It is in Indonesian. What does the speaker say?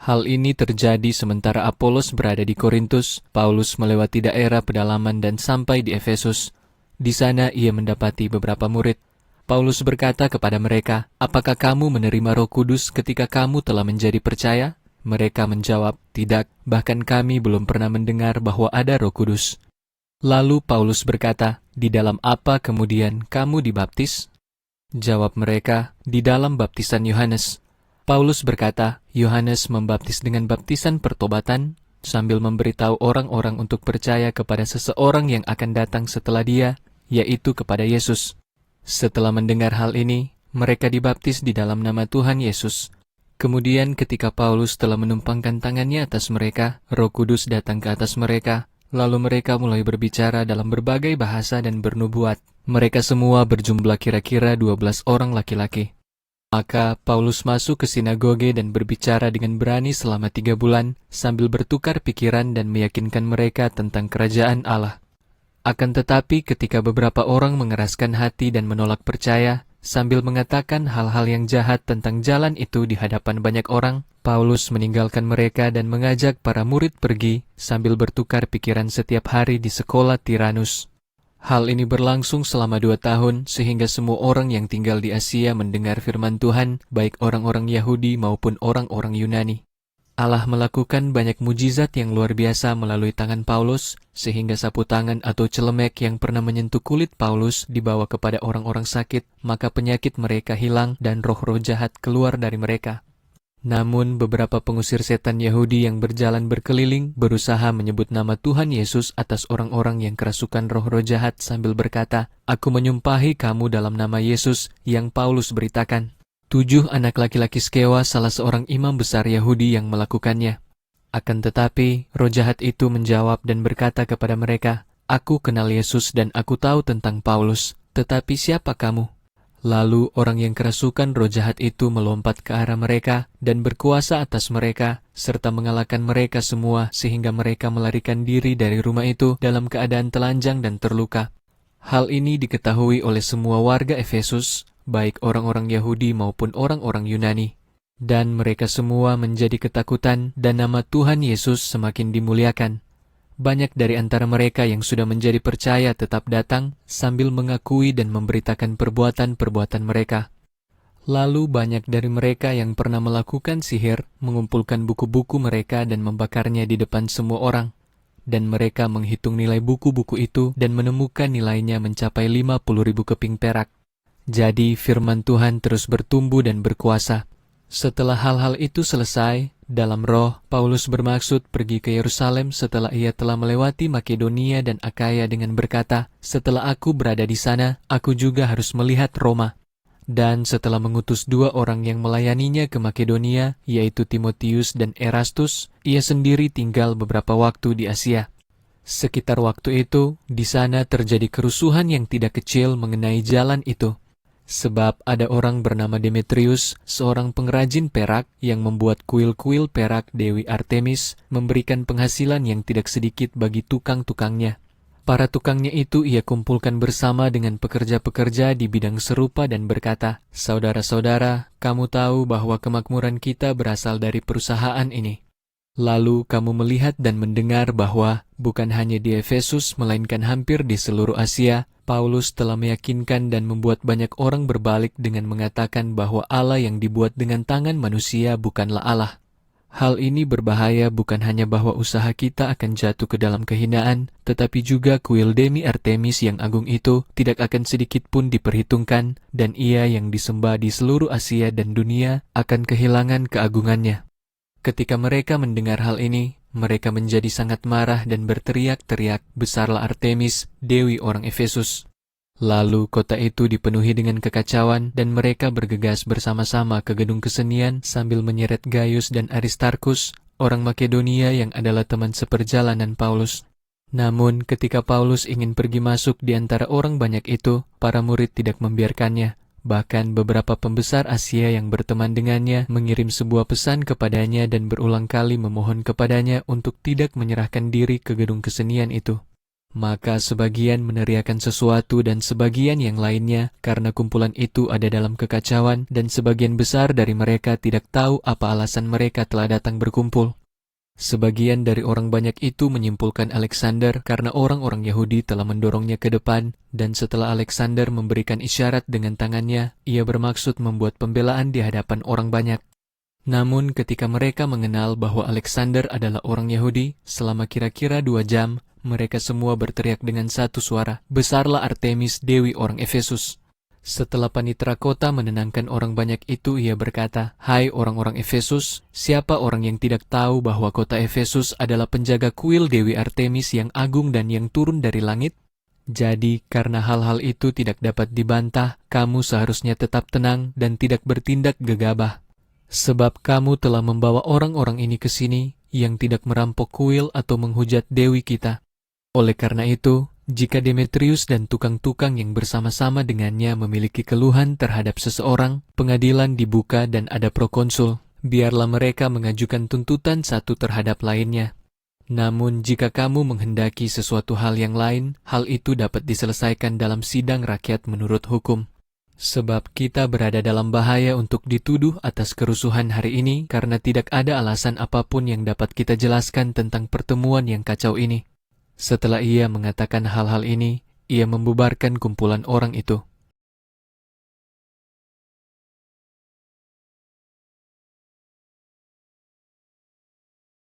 Hal ini terjadi sementara Apolos berada di Korintus, Paulus melewati daerah pedalaman dan sampai di Efesus. Di sana ia mendapati beberapa murid. Paulus berkata kepada mereka, "Apakah kamu menerima Roh Kudus ketika kamu telah menjadi percaya?" Mereka menjawab, "Tidak, bahkan kami belum pernah mendengar bahwa ada Roh Kudus." Lalu Paulus berkata, "Di dalam apa kemudian kamu dibaptis?" Jawab mereka, "Di dalam baptisan Yohanes." Paulus berkata, "Yohanes membaptis dengan baptisan pertobatan, sambil memberitahu orang-orang untuk percaya kepada seseorang yang akan datang setelah dia, yaitu kepada Yesus." Setelah mendengar hal ini, mereka dibaptis di dalam nama Tuhan Yesus. Kemudian ketika Paulus telah menumpangkan tangannya atas mereka, Roh Kudus datang ke atas mereka, lalu mereka mulai berbicara dalam berbagai bahasa dan bernubuat. Mereka semua berjumlah kira-kira 12 orang laki-laki. Maka Paulus masuk ke sinagoge dan berbicara dengan berani selama 3 bulan, sambil bertukar pikiran dan meyakinkan mereka tentang kerajaan Allah. Akan tetapi ketika beberapa orang mengeraskan hati dan menolak percaya, sambil mengatakan hal-hal yang jahat tentang jalan itu di hadapan banyak orang, Paulus meninggalkan mereka dan mengajak para murid pergi, sambil bertukar pikiran setiap hari di sekolah Tiranus. Hal ini berlangsung selama 2 tahun, sehingga semua orang yang tinggal di Asia mendengar firman Tuhan, baik orang-orang Yahudi maupun orang-orang Yunani. Allah melakukan banyak mujizat yang luar biasa melalui tangan Paulus, sehingga sapu tangan atau celemek yang pernah menyentuh kulit Paulus dibawa kepada orang-orang sakit, maka penyakit mereka hilang dan roh-roh jahat keluar dari mereka. Namun beberapa pengusir setan Yahudi yang berjalan berkeliling berusaha menyebut nama Tuhan Yesus atas orang-orang yang kerasukan roh-roh jahat sambil berkata, "Aku menyumpahi kamu dalam nama Yesus yang Paulus beritakan." 7 anak laki-laki Skewa, salah seorang imam besar Yahudi yang melakukannya. Akan tetapi, roh jahat itu menjawab dan berkata kepada mereka, "Aku kenal Yesus dan aku tahu tentang Paulus, tetapi siapa kamu?" Lalu orang yang kerasukan roh jahat itu melompat ke arah mereka dan berkuasa atas mereka, serta mengalahkan mereka semua sehingga mereka melarikan diri dari rumah itu dalam keadaan telanjang dan terluka. Hal ini diketahui oleh semua warga Efesus, baik orang-orang Yahudi maupun orang-orang Yunani. Dan mereka semua menjadi ketakutan dan nama Tuhan Yesus semakin dimuliakan. Banyak dari antara mereka yang sudah menjadi percaya tetap datang sambil mengakui dan memberitakan perbuatan-perbuatan mereka. Lalu banyak dari mereka yang pernah melakukan sihir mengumpulkan buku-buku mereka dan membakarnya di depan semua orang. Dan mereka menghitung nilai buku-buku itu dan menemukan nilainya mencapai 50.000 keping perak. Jadi firman Tuhan terus bertumbuh dan berkuasa. Setelah hal-hal itu selesai, dalam roh, Paulus bermaksud pergi ke Yerusalem setelah ia telah melewati Makedonia dan Akaya dengan berkata, "Setelah aku berada di sana, aku juga harus melihat Roma." Dan setelah mengutus 2 orang yang melayaninya ke Makedonia, yaitu Timotius dan Erastus, ia sendiri tinggal beberapa waktu di Asia. Sekitar waktu itu, di sana terjadi kerusuhan yang tidak kecil mengenai jalan itu. Sebab ada orang bernama Demetrius, seorang pengrajin perak yang membuat kuil-kuil perak Dewi Artemis, memberikan penghasilan yang tidak sedikit bagi tukang-tukangnya. Para tukangnya itu ia kumpulkan bersama dengan pekerja-pekerja di bidang serupa dan berkata, "Saudara-saudara, kamu tahu bahwa kemakmuran kita berasal dari perusahaan ini. Lalu kamu melihat dan mendengar bahwa bukan hanya di Efesus melainkan hampir di seluruh Asia, Paulus telah meyakinkan dan membuat banyak orang berbalik dengan mengatakan bahwa Allah yang dibuat dengan tangan manusia bukanlah Allah. Hal ini berbahaya bukan hanya bahwa usaha kita akan jatuh ke dalam kehinaan, tetapi juga kuil Dewi Artemis yang agung itu tidak akan sedikit pun diperhitungkan, dan ia yang disembah di seluruh Asia dan dunia akan kehilangan keagungannya." Ketika mereka mendengar hal ini, mereka menjadi sangat marah dan berteriak-teriak, "Besarlah Artemis, dewi orang Efesus." Lalu kota itu dipenuhi dengan kekacauan dan mereka bergegas bersama-sama ke gedung kesenian sambil menyeret Gaius dan Aristarkus, orang Makedonia yang adalah teman seperjalanan Paulus. Namun ketika Paulus ingin pergi masuk di antara orang banyak itu, para murid tidak membiarkannya. Bahkan beberapa pembesar Asia yang berteman dengannya mengirim sebuah pesan kepadanya dan berulang kali memohon kepadanya untuk tidak menyerahkan diri ke gedung kesenian itu. Maka sebagian meneriakan sesuatu dan sebagian yang lainnya karena kumpulan itu ada dalam kekacauan dan sebagian besar dari mereka tidak tahu apa alasan mereka telah datang berkumpul. Sebagian dari orang banyak itu menyimpulkan Alexander karena orang-orang Yahudi telah mendorongnya ke depan dan setelah Alexander memberikan isyarat dengan tangannya, ia bermaksud membuat pembelaan di hadapan orang banyak. Namun ketika mereka mengenal bahwa Alexander adalah orang Yahudi, selama kira-kira 2 jam, mereka semua berteriak dengan satu suara, "Besarlah Artemis, dewi orang Efesus." Setelah panitera kota menenangkan orang banyak itu, ia berkata, "Hai orang-orang Efesus, siapa orang yang tidak tahu bahwa kota Efesus adalah penjaga kuil Dewi Artemis yang agung dan yang turun dari langit? Jadi, karena hal-hal itu tidak dapat dibantah, kamu seharusnya tetap tenang dan tidak bertindak gegabah. Sebab kamu telah membawa orang-orang ini ke sini yang tidak merampok kuil atau menghujat dewi kita. Oleh karena itu, jika Demetrius dan tukang-tukang yang bersama-sama dengannya memiliki keluhan terhadap seseorang, pengadilan dibuka dan ada prokonsul. Biarlah mereka mengajukan tuntutan satu terhadap lainnya. Namun jika kamu menghendaki sesuatu hal yang lain, hal itu dapat diselesaikan dalam sidang rakyat menurut hukum. Sebab kita berada dalam bahaya untuk dituduh atas kerusuhan hari ini karena tidak ada alasan apapun yang dapat kita jelaskan tentang pertemuan yang kacau ini." Setelah ia mengatakan hal-hal ini, ia membubarkan kumpulan orang itu.